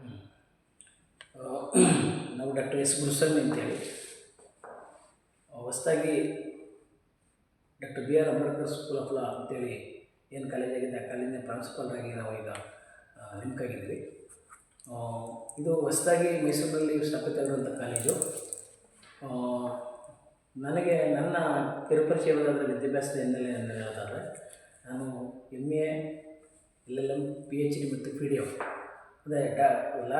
ಹ್ಮ್. ಆ, ನಾವು doctor S Guruswamy ಅಂತೇಳಿ ಹೊಸದಾಗಿ doctor B R Ambedkar school of law ಅಂತೇಳಿ ಏನು ಕಾಲೇಜ್ ಆಗಿದೆ ಆ ಕಾಲೇಜಿನ ಪ್ರಾಂಶುಪಾಲರಾಗಿ ನಾವು ಈಗ ನೇಮಕಾಗಿದ್ದೀವಿ. ಇದು ಹೊಸದಾಗಿ ಮೈಸೂರಿನಲ್ಲಿ ಸ್ಥಾಪಿತವಾಗಿರುವಂಥ ಕಾಲೇಜು. ಆ, ನನಗೆ ನನ್ನ ಕಿರುಪರಿಚಯವಾದ ವಿದ್ಯಾಭ್ಯಾಸದ ಹಿನ್ನೆಲೆ ಅಂತ ಹೇಳೋದಾದರೆ, ನಾನು MA, LLM, PhD ಮತ್ತು PDF ಅಂದರೆ ಎಲ್ಲ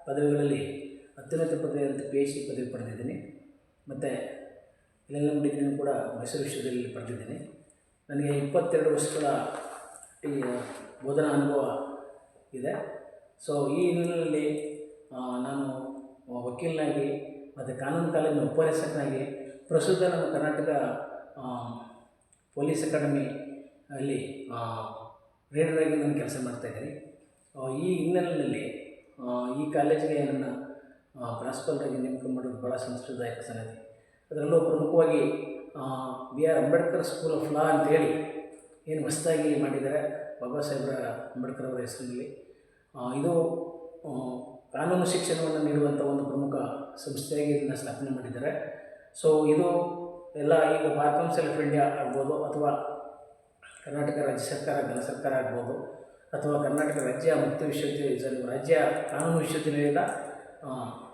ಪದವಿಗಳಲ್ಲಿ ಅತ್ಯುನ್ನತ ಪದವಿಯಾದಂಥ PhD ಪದವಿ ಪಡೆದಿದ್ದೀನಿ. ಮತ್ತು LLM ಡಿಗ್ರಿನೂ ಕೂಡ ಮೈಸೂರು ವಿಶ್ವವಿದ್ಯಾಲಯದಲ್ಲಿ ಪಡೆದಿದ್ದೀನಿ. ನನಗೆ 22 ವರ್ಷಗಳ ಬೋಧನಾ ಅನುಭವ ಇದೆ. ಸೊ ಈ ಹಿನ್ನೆಲೆಯಲ್ಲಿ ನಾನು ವಕೀಲನಾಗಿ ಮತ್ತು ಕಾನೂನು ಕಾಲೇಜಿನ ಉಪನ್ಯಾಸಕನಾಗಿ ಪ್ರಸ್ತುತ ನಮ್ಮ ಕರ್ನಾಟಕ ಪೊಲೀಸ್ ಅಕಾಡೆಮಿ ಅಲ್ಲಿ ರೀಡರಾಗಿ ನಾನು ಕೆಲಸ ಮಾಡ್ತಾಯಿದ್ದೀನಿ. ಈ ಹಿನ್ನೆಲೆಯಲ್ಲಿ ಈ ಕಾಲೇಜಿಗೆ ನನ್ನ ಪ್ರಾಂಶುಪಾಲರಾಗಿ ನೇಮಕ ಮಾಡೋದು ಭಾಳ ಸಂತೋಷದಾಯಕ ಸಂಗತಿ. ಅದರಲ್ಲೂ ಪ್ರಮುಖವಾಗಿ B R Ambedkar school of law ಅಂತೇಳಿ ಏನು ಹೊಸದಾಗಿ ಮಾಡಿದ್ದಾರೆ ಬಾಬಾ ಸಾಹೇಬ್ರ ಅಂಬೇಡ್ಕರ್ ಅವರ ಹೆಸರಿನಲ್ಲಿ. ಇದು ಕಾನೂನು ಶಿಕ್ಷಣವನ್ನು ನೀಡುವಂಥ ಒಂದು ಪ್ರಮುಖ ಸಂಸ್ಥೆಯಾಗಿ ಇದನ್ನು ಸ್ಥಾಪನೆ ಮಾಡಿದ್ದಾರೆ. ಸೊ ಇದು ಎಲ್ಲ ಈಗ ಬಾರ್ ಕೌನ್ಸಿಲ್ ಆಫ್ ಇಂಡಿಯಾ ಆಗ್ಬೋದು, ಅಥವಾ ಕರ್ನಾಟಕ ರಾಜ್ಯ ಸರ್ಕಾರ ಘನ ಸರ್ಕಾರ ಆಗ್ಬೋದು, ಅಥವಾ ಕರ್ನಾಟಕ ರಾಜ್ಯ ಮುಕ್ತ ವಿಶ್ವವಿದ್ಯಾಲಯ ರಾಜ್ಯ ಕಾನೂನು ವಿಶ್ವವಿದ್ಯಾಲಯದ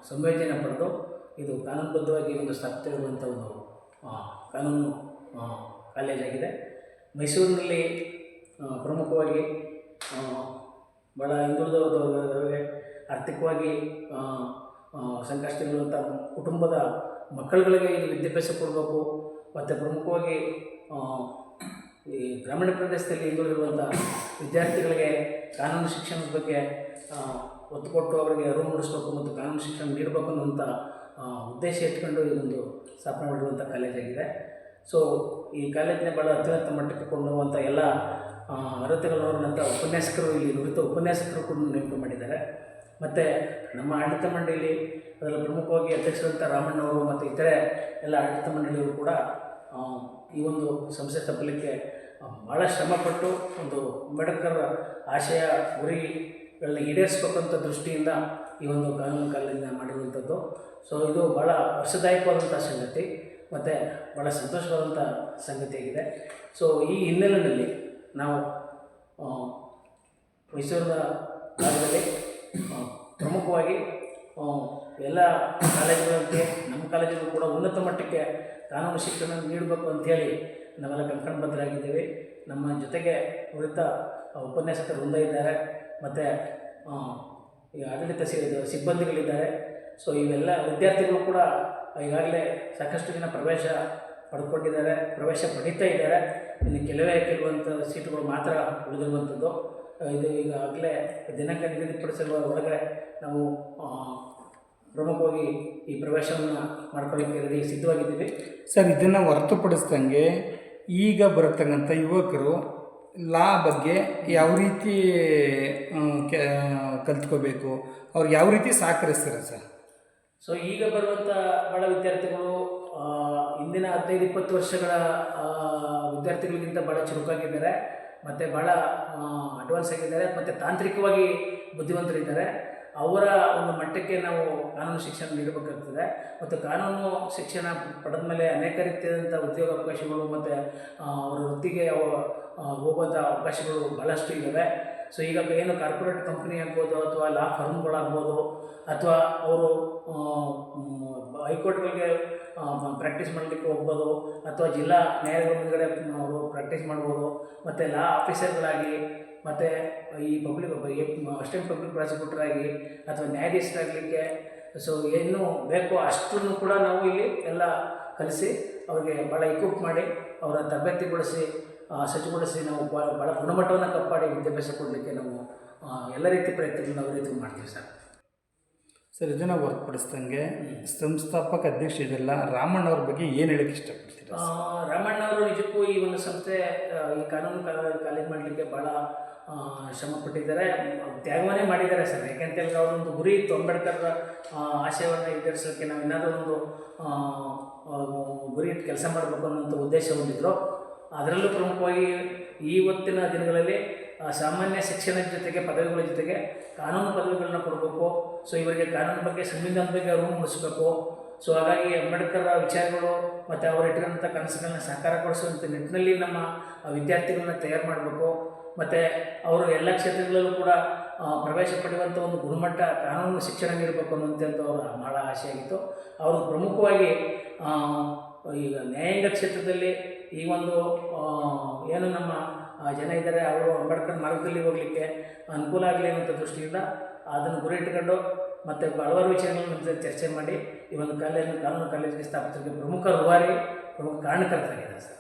ಸಂಯೋಜನೆ ಪಡೆದು ಇದು ಕಾನೂನುಬದ್ಧವಾಗಿ ಒಂದು ಸ್ಥಾಪಿತವಿರುವಂಥ ಒಂದು ಕಾನೂನು ಕಾಲೇಜಾಗಿದೆ. ಮೈಸೂರಿನಲ್ಲಿ ಪ್ರಮುಖವಾಗಿ ಭಾಳ ಹಿಂದುಳಿದವರಿಗೆ ಆರ್ಥಿಕವಾಗಿ ಸಂಕಷ್ಟವಿರುವಂಥ ಕುಟುಂಬದ ಮಕ್ಕಳುಗಳಿಗೆ ಇದು ವಿದ್ಯಾಭ್ಯಾಸ ಕೊಡಬೇಕು. ಮತ್ತು ಪ್ರಮುಖವಾಗಿ ಈ ಗ್ರಾಮೀಣ ಪ್ರದೇಶದಲ್ಲಿ ಹಿಂದುಳಿದಿರುವಂಥ ವಿದ್ಯಾರ್ಥಿಗಳಿಗೆ ಕಾನೂನು ಶಿಕ್ಷಣದ ಬಗ್ಗೆ ಒತ್ತು ಕೊಟ್ಟು ಅವರಿಗೆ ಅರಿವು ಮೂಡಿಸಬೇಕು ಮತ್ತು ಕಾನೂನು ಶಿಕ್ಷಣ ನೀಡಬೇಕು ಅನ್ನುವಂಥ ಉದ್ದೇಶ ಇಟ್ಕೊಂಡು ಇದೊಂದು ಸ್ಥಾಪನೆ ಮಾಡಿರುವಂಥ ಕಾಲೇಜಾಗಿದೆ. ಸೊ ಈ ಕಾಲೇಜಿನ ಭಾಳ ಅತ್ಯುನ್ನತ ಮಟ್ಟಕ್ಕೆ ಕೊಂಡೋಗುವಂಥ ಎಲ್ಲ ಅರ್ಹತೆಗಳನ್ನಂಥ ಉಪನ್ಯಾಸಕರು, ಇಲ್ಲಿ ನುರಿತ ಉಪನ್ಯಾಸಕರು ಕೂಡ ನೇಮಕ ಮಾಡಿದ್ದಾರೆ. ಮತ್ತು ನಮ್ಮ ಆಡಳಿತ ಮಂಡಳಿ ಅದರಲ್ಲಿ ಪ್ರಮುಖವಾಗಿ ಅಧ್ಯಕ್ಷರಂಥ ರಾಮಣ್ಣವರು ಮತ್ತು ಇತರೆ ಎಲ್ಲ ಆಡಳಿತ ಮಂಡಳಿಯವರು ಕೂಡ ಈ ಒಂದು ಸಂಸ್ಥೆ ತಪ್ಪಲಿಕ್ಕೆ ಭಾಳ ಶ್ರಮಪಟ್ಟು ಒಂದು ಅಂಬೇಡ್ಕರ್ ಆಶಯ ಗುರಿಗಳನ್ನ ಈಡೇರಿಸಬೇಕಂತ ದೃಷ್ಟಿಯಿಂದ ಈ ಒಂದು ಕಾನೂನು ಕಾಲೇಜನ್ನ ಮಾಡಿರುವಂಥದ್ದು. ಸೊ ಇದು ಭಾಳ ವರ್ಷದಾಯಕವಾದಂಥ ಸಂಗತಿ ಮತ್ತು ಭಾಳ ಸಂತೋಷವಾದಂಥ ಸಂಗತಿಯಾಗಿದೆ. ಸೊ ಈ ಹಿನ್ನೆಲೆಯಲ್ಲಿ ನಾವು ಮೈಸೂರಿನ ಭಾಗದಲ್ಲಿ ಪ್ರಮುಖವಾಗಿ ಎಲ್ಲ ಕಾಲೇಜುಗಳಂತೆ ನಮ್ಮ ಕಾಲೇಜುಗಳು ಕೂಡ ಉನ್ನತ ಮಟ್ಟಕ್ಕೆ ಕಾನೂನು ಶಿಕ್ಷಣ ನೀಡಬೇಕು ಅಂಥೇಳಿ ನಾವೆಲ್ಲ ಕಂಕಣಬದ್ಧರಾಗಿದ್ದೇವೆ. ನಮ್ಮ ಜೊತೆಗೆ ನುರಿತ ಉಪನ್ಯಾಸಕರು ವೃಂದ ಇದ್ದಾರೆ, ಮತ್ತು ಈ ಆಡಳಿತ ಸಿಬ್ಬಂದಿಗಳಿದ್ದಾರೆ. ಸೊ ಇವೆಲ್ಲ ವಿದ್ಯಾರ್ಥಿಗಳು ಕೂಡ ಈಗಾಗಲೇ ಸಾಕಷ್ಟು ಜನ ಪ್ರವೇಶ ಪಡ್ಕೊಂಡಿದ್ದಾರೆ, ಪ್ರವೇಶ ಪಡೀತಾ ಇದ್ದಾರೆ. ಇನ್ನು ಕೆಲವಂಥ ಸೀಟುಗಳು ಮಾತ್ರ ಉಳಿದಿರುವಂಥದ್ದು. ಇದು ಈಗಾಗಲೇ ದಿನಾಂಕ ನಿಗದಿಪಡಿಸಿರುವ ಒಳಗಡೆ ನಾವು ಪ್ರಮುಖವಾಗಿ ಈ ಪ್ರವೇಶವನ್ನು ಮಾಡ್ಕೊಳ್ಳೋಕ್ಕೆ ರೆಡಿ ಸಿದ್ಧವಾಗಿದ್ದೀವಿ. ಸರ್, ಇದನ್ನು ಹೊರತುಪಡಿಸ್ದಂಗೆ ಈಗ ಬರತಕ್ಕಂಥ ಯುವಕರು ಲಾ ಬಗ್ಗೆ ಯಾವ ರೀತಿ ಕಲ್ತ್ಕೋಬೇಕು, ಅವ್ರಿಗೆ ಯಾವ ರೀತಿ ಸಹಕರಿಸ್ತಾರೆ ಸರ್? ಸೊ ಈಗ ಬರುವಂಥ ಭಾಳ ವಿದ್ಯಾರ್ಥಿಗಳು ಇಂದಿನ 15-20 ವರ್ಷಗಳ ವಿದ್ಯಾರ್ಥಿಗಳಿಗಿಂತ ಭಾಳ ಚುರುಕಾಗಿದ್ದಾರೆ, ಮತ್ತು ಭಾಳ ಅಡ್ವಾನ್ಸ್ ಆಗಿದ್ದಾರೆ, ಮತ್ತು ತಾಂತ್ರಿಕವಾಗಿ ಬುದ್ಧಿವಂತರಿದ್ದಾರೆ. ಅವರ ಒಂದು ಮಟ್ಟಕ್ಕೆ ನಾವು ಕಾನೂನು ಶಿಕ್ಷಣ ನೀಡಬೇಕಾಗ್ತದೆ. ಮತ್ತು ಕಾನೂನು ಶಿಕ್ಷಣ ಪಡೆದ ಮೇಲೆ ಅನೇಕ ರೀತಿಯಾದಂಥ ಉದ್ಯೋಗಾವಕಾಶಗಳು ಮತ್ತು ಅವರ ವೃತ್ತಿಗೆ ಹೋಗುವಂಥ ಅವಕಾಶಗಳು ಭಾಳಷ್ಟು ಇದ್ದಾವೆ. ಸೊ ಈಗ ಏನು ಕಾರ್ಪೊರೇಟ್ ಕಂಪ್ನಿ ಆಗ್ಬೋದು, ಅಥವಾ ಲಾ ಫರ್ಮ್ಗಳಾಗ್ಬೋದು, ಅಥವಾ ಅವರು ಹೈಕೋರ್ಟ್ಗಳಿಗೆ ಪ್ರಾಕ್ಟೀಸ್ ಮಾಡಲಿಕ್ಕೆ ಹೋಗ್ಬೋದು, ಅಥವಾ ಜಿಲ್ಲಾ ನ್ಯಾಯಾಲಯಗಳ ಮುಂದುಗಡೆ ಅವರು ಪ್ರಾಕ್ಟೀಸ್ ಮಾಡ್ಬೋದು, ಮತ್ತು ಲಾ ಆಫೀಸರ್ಗಳಾಗಿ, ಮತ್ತು ಈ ಅಸಿಸ್ಟೆಂಟ್ ಪಬ್ಲಿಕ್ ಪ್ರಾಸಿಕ್ಯೂಟರಾಗಿ, ಅಥವಾ ನ್ಯಾಯಾಧೀಶರಾಗಲಿಕ್ಕೆ ಸೊ ಏನು ಬೇಕೋ ಅಷ್ಟನ್ನು ಕೂಡ ನಾವು ಇಲ್ಲಿ ಎಲ್ಲ ಕಲಿಸಿ ಅವರಿಗೆ ಭಾಳ ಇಕ್ವಿಪ್ ಮಾಡಿ ಅವರ ತರಬೇತಿಗೊಳಿಸಿ ಸಜ್ಜುಗೊಳಿಸಿ ನಾವು ಭಾಳ ಗುಣಮಟ್ಟವನ್ನು ಕಾಪಾಡಿ ವಿದ್ಯಾಭ್ಯಾಸ ಕೊಡಲಿಕ್ಕೆ ನಾವು ಎಲ್ಲ ರೀತಿ ಪ್ರಯತ್ನಗಳನ್ನು ನಾವು ರೀತಿ ಮಾಡ್ತೀವಿ ಸರ್. ಸರ್, ಇದನ್ನು ಹೊರತುಪಡಿಸ್ದಂಗೆ ಸಂಸ್ಥಾಪಕ ಅಧ್ಯಕ್ಷ ಇದೆಲ್ಲ ರಾಮಣ್ಣವ್ರ ಬಗ್ಗೆ ಏನು ಹೇಳಕ್ಕೆ ಇಷ್ಟಪಡ್ತೀರಾ? ರಾಮಣ್ಣವರು ನಿಜಕ್ಕೂ ಈ ಒಂದು ಸಂಸ್ಥೆ ಈ ಕಾನೂನು ಕಾಲೇಜ್ ಮಾಡಲಿಕ್ಕೆ ಭಾಳ ಶ್ರಮಪಟ್ಟಿದ್ದಾರೆ, ತ್ಯಾಗವನ್ನೇ ಮಾಡಿದ್ದಾರೆ ಸರ್. ಯಾಕೆಂತೇಳಿದ್ರೆ ಅವರೊಂದು ಗುರಿ ಇತ್ತು, ಅಂಬೇಡ್ಕರ್ ಆಶಯವನ್ನು ಈಡೇರಿಸೋಕ್ಕೆ ನಾವು ಏನಾದರೂ ಒಂದು ಗುರಿ ಇಟ್ಟು ಕೆಲಸ ಮಾಡಬೇಕು ಅನ್ನೋಂಥ ಉದ್ದೇಶ ಹೊಂದಿದ್ರು. ಅದರಲ್ಲೂ ಪ್ರಮುಖವಾಗಿ ಇವತ್ತಿನ ದಿನಗಳಲ್ಲಿ ಸಾಮಾನ್ಯ ಶಿಕ್ಷಣದ ಜೊತೆಗೆ ಪದವಿಗಳ ಜೊತೆಗೆ ಕಾನೂನು ಪದವಿಗಳನ್ನ ಕೊಡಬೇಕು. ಸೊ ಇವರಿಗೆ ಕಾನೂನು ಬಗ್ಗೆ ಸಂವಿಧಾನದ ಬಗ್ಗೆ ಅರಿವು ಮೂಡಿಸಬೇಕು. ಸೊ ಹಾಗಾಗಿ ಅಂಬೇಡ್ಕರ್ ವಿಚಾರಗಳು ಮತ್ತು ಅವರು ಇಟ್ಟಿರುವಂಥ ಕನಸುಗಳನ್ನ ಸಾಕಾರಗೊಳಿಸುವಂಥ ನಿಟ್ಟಿನಲ್ಲಿ ನಮ್ಮ ವಿದ್ಯಾರ್ಥಿಗಳನ್ನ ತಯಾರು ಮಾಡಬೇಕು. ಮತ್ತು ಅವರು ಎಲ್ಲ ಕ್ಷೇತ್ರಗಳಲ್ಲೂ ಕೂಡ ಪ್ರವೇಶ ಪಡೆಯುವಂಥ ಒಂದು ಗುಣಮಟ್ಟ ಕಾನೂನು ಶಿಕ್ಷಣ ನೀಡಬೇಕು ಅನ್ನುವಂಥದ್ದು ಅವರ ಭಾಳ ಆಸೆಯಾಗಿತ್ತು. ಅವರು ಪ್ರಮುಖವಾಗಿ ಈಗ ನ್ಯಾಯಾಂಗ ಕ್ಷೇತ್ರದಲ್ಲಿ ಈ ಒಂದು ಏನು ನಮ್ಮ ಜನ ಇದ್ದಾರೆ ಅವರು ಅಂಬೇಡ್ಕರ್ ಮಾರ್ಗದಲ್ಲಿ ಹೋಗಲಿಕ್ಕೆ ಅನುಕೂಲ ಆಗಲಿ ಅನ್ನೋಂಥ ದೃಷ್ಟಿಯಿಂದ ಅದನ್ನು ಗುರಿ ಇಟ್ಟುಕೊಂಡು ಮತ್ತು ಹಲವಾರು ವಿಷಯಗಳನ್ನು ಚರ್ಚೆ ಮಾಡಿ ಈ ಒಂದು ಕಾನೂನು ಕಾಲೇಜಿಗೆ ಸ್ಥಾಪಿಸಲಿಕ್ಕೆ ಪ್ರಮುಖ ರೂವಾರಿ ಪ್ರಮುಖ ಕಾರಣಕರ್ತರಾಗಿದ್ದಾರೆ ಸರ್.